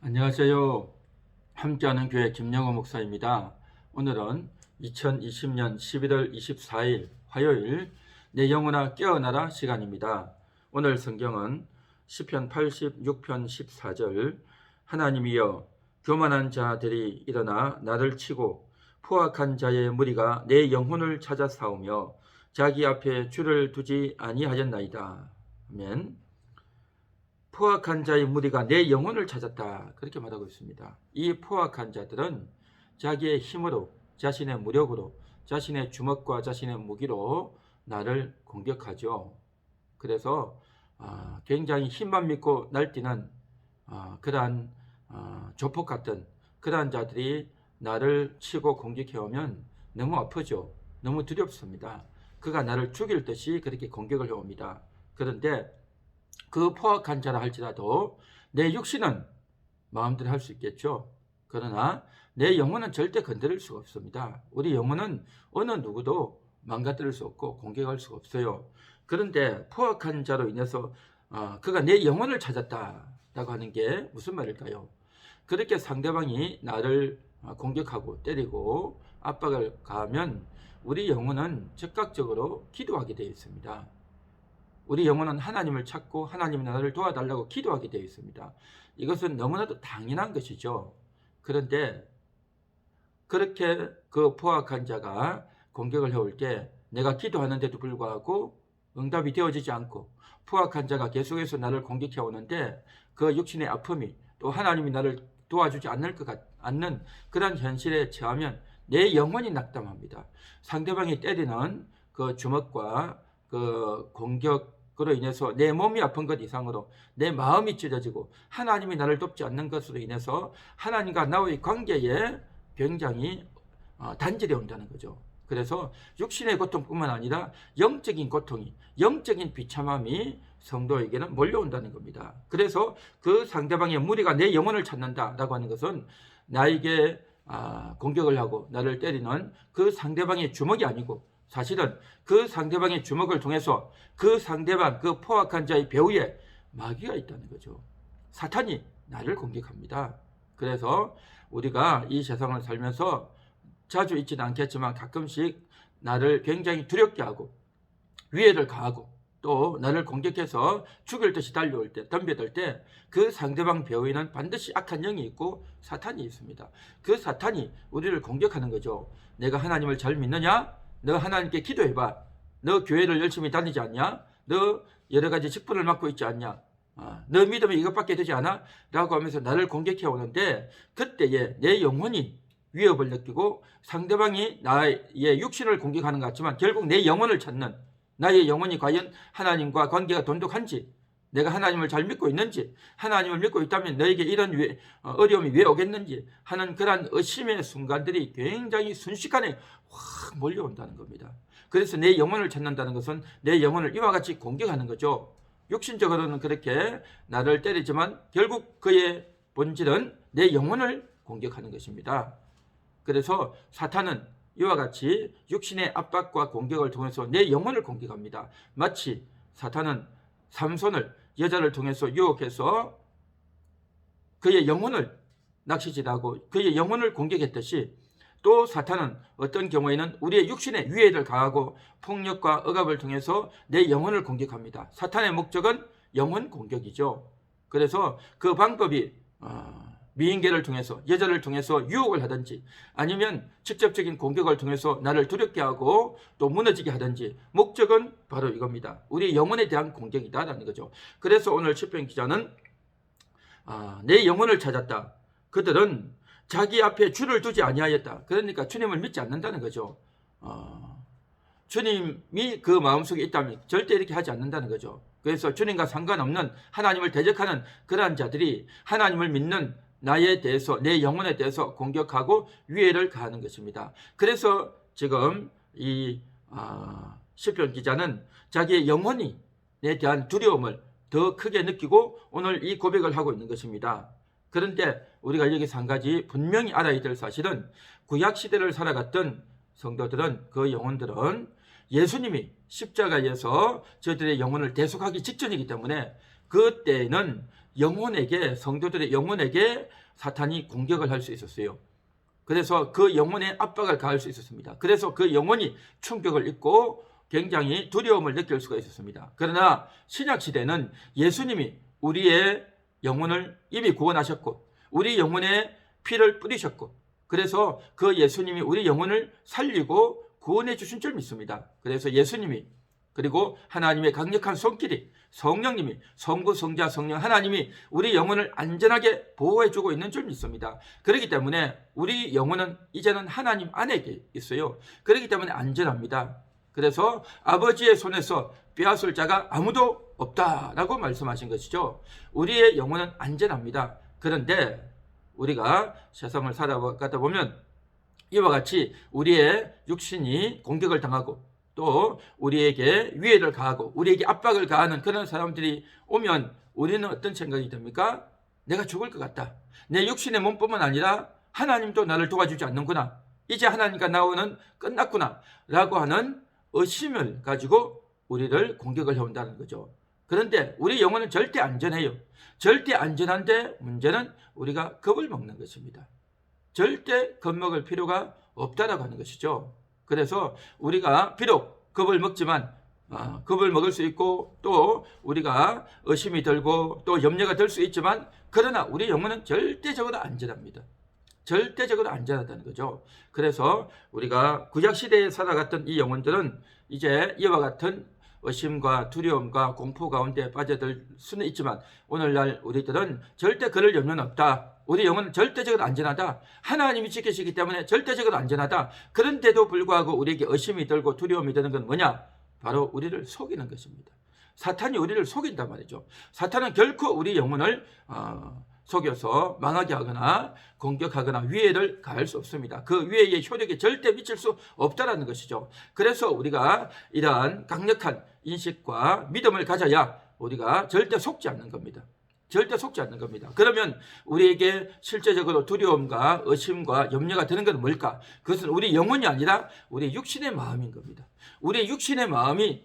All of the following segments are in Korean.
안녕하세요. 함께하는 교회 김영호 목사입니다. 오늘은 2020년 11월 24일 화요일 내 영혼아 깨어나라 시간입니다. 오늘 성경은 시편 86편 14절 하나님이여 교만한 자들이 일어나 나를 치고 포악한 자의 무리가 내 영혼을 찾아 싸우며 자기 앞에 주를 두지 아니하였나이다. 아멘. 포악한 자의 무리가 내 영혼을 찾았다. 그렇게 말하고 있습니다. 이 포악한 자들은 자기의 힘으로, 자신의 무력으로, 자신의 주먹과 자신의 무기로 나를 공격하죠. 그래서 굉장히 힘만 믿고 날뛰는 그러한 조폭 같은 그러한 자들이 나를 치고 공격해오면 너무 아프죠. 너무 두렵습니다. 그가 나를 죽일 듯이 그렇게 공격을 해옵니다. 그런데 그 포악한 자라 할지라도 내 육신은 마음대로 할 수 있겠죠. 그러나 내 영혼은 절대 건드릴 수가 없습니다. 우리 영혼은 어느 누구도 망가뜨릴 수 없고 공격할 수가 없어요. 그런데 포악한 자로 인해서 그가 내 영혼을 찾았다라고 하는 게 무슨 말일까요? 그렇게 상대방이 나를 공격하고 때리고 압박을 가하면 우리 영혼은 즉각적으로 기도하게 되어 있습니다. 우리 영혼은 하나님을 찾고 하나님이 나를 도와달라고 기도하게 되어 있습니다. 이것은 너무나도 당연한 것이죠. 그런데 그렇게 그 포악한 자가 공격을 해올 때 내가 기도하는데도 불구하고 응답이 되어지지 않고 포악한 자가 계속해서 나를 공격해 오는데 그 육신의 아픔이 또 하나님이 나를 도와주지 않는 그런 현실에 처하면 내 영혼이 낙담합니다. 상대방이 때리는 그 주먹과 그 공격으로 인해서 내 몸이 아픈 것 이상으로 내 마음이 찢어지고 하나님이 나를 돕지 않는 것으로 인해서 하나님과 나의 관계에 굉장히 단절이 온다는 거죠. 그래서 육신의 고통뿐만 아니라 영적인 고통이, 영적인 비참함이 성도에게는 몰려온다는 겁니다. 그래서 그 상대방의 무리가 내 영혼을 찾는다라고 하는 것은 나에게 공격을 하고 나를 때리는 그 상대방의 주먹이 아니고 사실은 그 상대방의 주먹을 통해서 그 상대방, 그 포악한 자의 배후에 마귀가 있다는 거죠. 사탄이 나를 공격합니다. 그래서 우리가 이 세상을 살면서 자주 있지는 않겠지만 가끔씩 나를 굉장히 두렵게 하고 위해를 가하고 또 나를 공격해서 죽일 듯이 달려올 때, 덤벼들 때 그 상대방 배후에는 반드시 악한 영이 있고 사탄이 있습니다. 그 사탄이 우리를 공격하는 거죠. 내가 하나님을 잘 믿느냐? 너 하나님께 기도해봐. 너 교회를 열심히 다니지 않냐? 너 여러 가지 직분을 맡고 있지 않냐? 너 믿으면 이것밖에 되지 않아? 라고 하면서 나를 공격해 오는데 그때에 내 영혼이 위협을 느끼고 상대방이 나의 육신을 공격하는 것 같지만 결국 내 영혼을 찾는 나의 영혼이 과연 하나님과 관계가 돈독한지 내가 하나님을 잘 믿고 있는지 하나님을 믿고 있다면 너에게 이런 어려움이 왜 오겠는지 하는 그러한 의심의 순간들이 굉장히 순식간에 확 몰려온다는 겁니다. 그래서 내 영혼을 찾는다는 것은 내 영혼을 이와 같이 공격하는 거죠. 육신적으로는 그렇게 나를 때리지만 결국 그의 본질은 내 영혼을 공격하는 것입니다. 그래서 사탄은 이와 같이 육신의 압박과 공격을 통해서 내 영혼을 공격합니다. 마치 사탄은 삼손을 여자를 통해서 유혹해서 그의 영혼을 낚시질하고 그의 영혼을 공격했듯이 또 사탄은 어떤 경우에는 우리의 육신에 위해를 가하고 폭력과 억압을 통해서 내 영혼을 공격합니다. 사탄의 목적은 영혼 공격이죠. 그래서 그 방법이 미인계를 통해서 여자를 통해서 유혹을 하든지 아니면 직접적인 공격을 통해서 나를 두렵게 하고 또 무너지게 하든지 목적은 바로 이겁니다. 우리 영혼에 대한 공격이다라는 거죠. 그래서 오늘 시편 기자는 내 영혼을 찾았다. 그들은 자기 앞에 주를 두지 아니하였다. 그러니까 주님을 믿지 않는다는 거죠. 주님이 그 마음속에 있다면 절대 이렇게 하지 않는다는 거죠. 그래서 주님과 상관없는 하나님을 대적하는 그러한 자들이 하나님을 믿는 나에 대해서 내 영혼에 대해서 공격하고 위해를 가하는 것입니다. 그래서 지금 이 시편 기자는 자기의 영혼에 대한 두려움을 더 크게 느끼고 오늘 이 고백을 하고 있는 것입니다. 그런데 우리가 여기서 한 가지 분명히 알아야 될 사실은 구약시대를 살아갔던 성도들은 그 영혼들은 예수님이 십자가에서 저들의 영혼을 대속하기 직전이기 때문에 그때는 영혼에게, 성도들의 영혼에게 사탄이 공격을 할 수 있었어요. 그래서 그 영혼에 압박을 가할 수 있었습니다. 그래서 그 영혼이 충격을 입고 굉장히 두려움을 느낄 수가 있었습니다. 그러나 신약시대는 예수님이 우리의 영혼을 이미 구원하셨고 우리 영혼에 피를 뿌리셨고 그래서 그 예수님이 우리 영혼을 살리고 구원해 주신 줄 믿습니다. 그래서 예수님이 그리고 하나님의 강력한 손길이 성령님이 성부 성자 성령 하나님이 우리 영혼을 안전하게 보호해 주고 있는 줄 믿습니다. 그렇기 때문에 우리 영혼은 이제는 하나님 안에 있어요. 그렇기 때문에 안전합니다. 그래서 아버지의 손에서 빼앗을 자가 아무도 없다라고 말씀하신 것이죠. 우리의 영혼은 안전합니다. 그런데 우리가 세상을 살아가다 보면 이와 같이 우리의 육신이 공격을 당하고 또 우리에게 위해를 가하고 우리에게 압박을 가하는 그런 사람들이 오면 우리는 어떤 생각이 듭니까? 내가 죽을 것 같다. 내 육신의 몸뿐만 아니라 하나님도 나를 도와주지 않는구나. 이제 하나님과 나와는 끝났구나 라고 하는 의심을 가지고 우리를 공격을 해온다는 거죠. 그런데 우리 영혼은 절대 안전해요. 절대 안전한데 문제는 우리가 겁을 먹는 것입니다. 절대 겁먹을 필요가 없다라고 하는 것이죠. 그래서 우리가 비록 겁을 먹지만 겁을 먹을 수 있고 또 우리가 의심이 들고 또 염려가 들 수 있지만 그러나 우리 영혼은 절대적으로 안전합니다. 절대적으로 안전하다는 거죠. 그래서 우리가 구약시대에 살아갔던 이 영혼들은 이제 이와 같은 의심과 두려움과 공포 가운데 빠져들 수는 있지만 오늘날 우리들은 절대 그럴 염려는 없다. 우리 영혼은 절대적으로 안전하다. 하나님이 지키시기 때문에 절대적으로 안전하다. 그런데도 불구하고 우리에게 의심이 들고 두려움이 드는 건 뭐냐? 바로 우리를 속이는 것입니다. 사탄이 우리를 속인단 말이죠. 사탄은 결코 우리 영혼을 속여서 망하게 하거나 공격하거나 위해를 가할 수 없습니다. 그 위해의 효력이 절대 미칠 수 없다는 것이죠. 그래서 우리가 이러한 강력한 인식과 믿음을 가져야 우리가 절대 속지 않는 겁니다. 절대 속지 않는 겁니다. 그러면 우리에게 실제적으로 두려움과 의심과 염려가 되는 건 뭘까? 그것은 우리 영혼이 아니라 우리 육신의 마음인 겁니다. 우리 육신의 마음이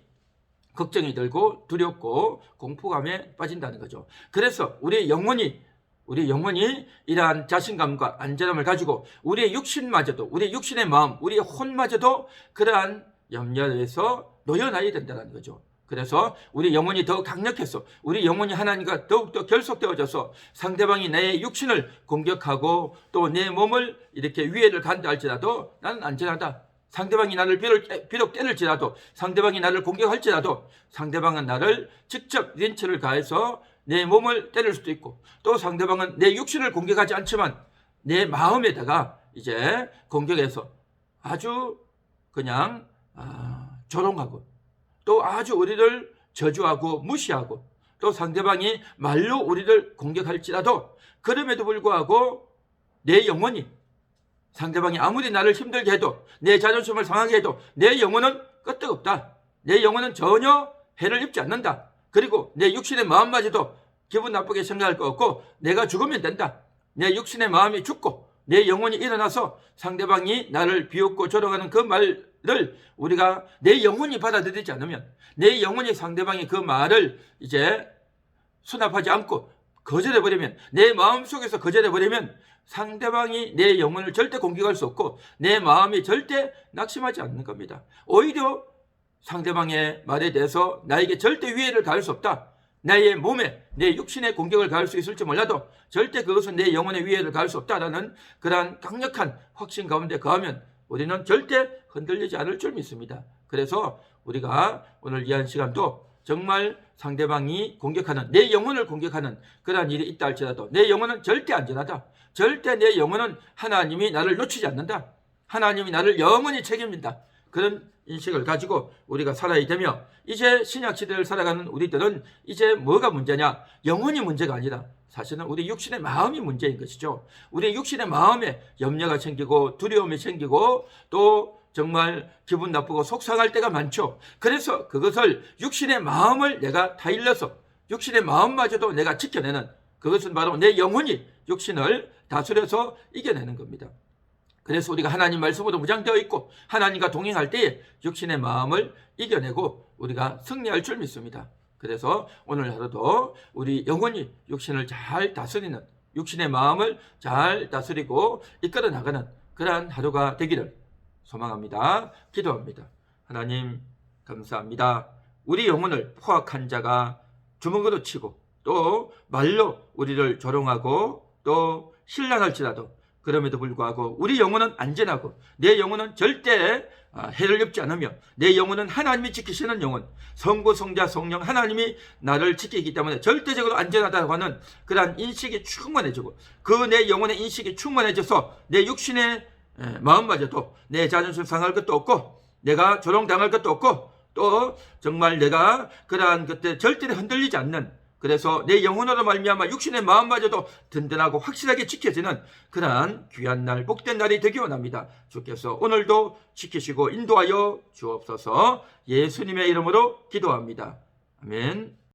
걱정이 들고 두렵고 공포감에 빠진다는 거죠. 그래서 우리 영혼이 이러한 자신감과 안전함을 가지고 우리의 육신마저도, 우리 육신의 마음, 우리의 혼마저도 그러한 염려에서 놓여놔야 된다는 거죠. 그래서 우리 영혼이 더 강력해서 우리 영혼이 하나님과 더욱더 결속되어져서 상대방이 내 육신을 공격하고 또 내 몸을 이렇게 위해를 간다 할지라도 나는 안전하다. 상대방이 나를 비록 때릴지라도 상대방이 나를 공격할지라도 상대방은 나를 직접 린치를 가해서 내 몸을 때릴 수도 있고 또 상대방은 내 육신을 공격하지 않지만 내 마음에다가 이제 공격해서 아주 그냥 조롱하고 또 아주 우리를 저주하고 무시하고 또 상대방이 말로 우리를 공격할지라도 그럼에도 불구하고 내 영혼이 상대방이 아무리 나를 힘들게 해도 내 자존심을 상하게 해도 내 영혼은 끄떡없다. 내 영혼은 전혀 해를 입지 않는다. 그리고 내 육신의 마음마저도 기분 나쁘게 생각할 거 없고 내가 죽으면 된다. 내 육신의 마음이 죽고 내 영혼이 일어나서 상대방이 나를 비웃고 조롱하는 그 말을 우리가 내 영혼이 받아들이지 않으면 내 영혼이 상대방이 그 말을 이제 수납하지 않고 거절해버리면 내 마음속에서 거절해버리면 상대방이 내 영혼을 절대 공격할 수 없고 내 마음이 절대 낙심하지 않는 겁니다. 오히려 상대방의 말에 대해서 나에게 절대 위해를 가할 수 없다. 나의 몸에 내 육신의 공격을 가할 수 있을지 몰라도 절대 그것은 내 영혼의 위해를 가할 수 없다라는 그러한 강력한 확신 가운데 거하면 우리는 절대 흔들리지 않을 줄 믿습니다. 그래서 우리가 오늘 이 한 시간도 정말 상대방이 공격하는 내 영혼을 공격하는 그러한 일이 있다 할지라도 내 영혼은 절대 안전하다. 절대 내 영혼은 하나님이 나를 놓치지 않는다. 하나님이 나를 영원히 책임진다. 그런 인식을 가지고 우리가 살아야 되며 이제 신약시대를 살아가는 우리들은 이제 뭐가 문제냐? 영혼이 문제가 아니라 사실은 우리 육신의 마음이 문제인 것이죠. 우리 육신의 마음에 염려가 생기고 두려움이 생기고 또 정말 기분 나쁘고 속상할 때가 많죠. 그래서 그것을 육신의 마음을 내가 타일러서 육신의 마음마저도 내가 지켜내는 그것은 바로 내 영혼이 육신을 다스려서 이겨내는 겁니다. 그래서 우리가 하나님 말씀으로 무장되어 있고 하나님과 동행할 때에 육신의 마음을 이겨내고 우리가 승리할 줄 믿습니다. 그래서 오늘 하루도 우리 영혼이 육신을 잘 다스리는, 육신의 마음을 잘 다스리고 이끌어 나가는 그러한 하루가 되기를 소망합니다. 기도합니다. 하나님 감사합니다. 우리 영혼을 포악한 자가 주먹으로 치고 또 말로 우리를 조롱하고 또 신랑할지라도 그럼에도 불구하고 우리 영혼은 안전하고 내 영혼은 절대 해를 입지 않으며 내 영혼은 하나님이 지키시는 영혼, 성부, 성자, 성령 하나님이 나를 지키기 때문에 절대적으로 안전하다고 하는 그러한 인식이 충만해지고 그 내 영혼의 인식이 충만해져서 내 육신의 마음마저도 내 자존심 상할 것도 없고 내가 조롱당할 것도 없고 또 정말 내가 그러한 그때 절대로 흔들리지 않는, 그래서 내 영혼으로 말미암아 육신의 마음마저도 든든하고 확실하게 지켜지는 그러한 귀한 날, 복된 날이 되기 원합니다. 주께서 오늘도 지키시고 인도하여 주옵소서. 예수님의 이름으로 기도합니다. 아멘.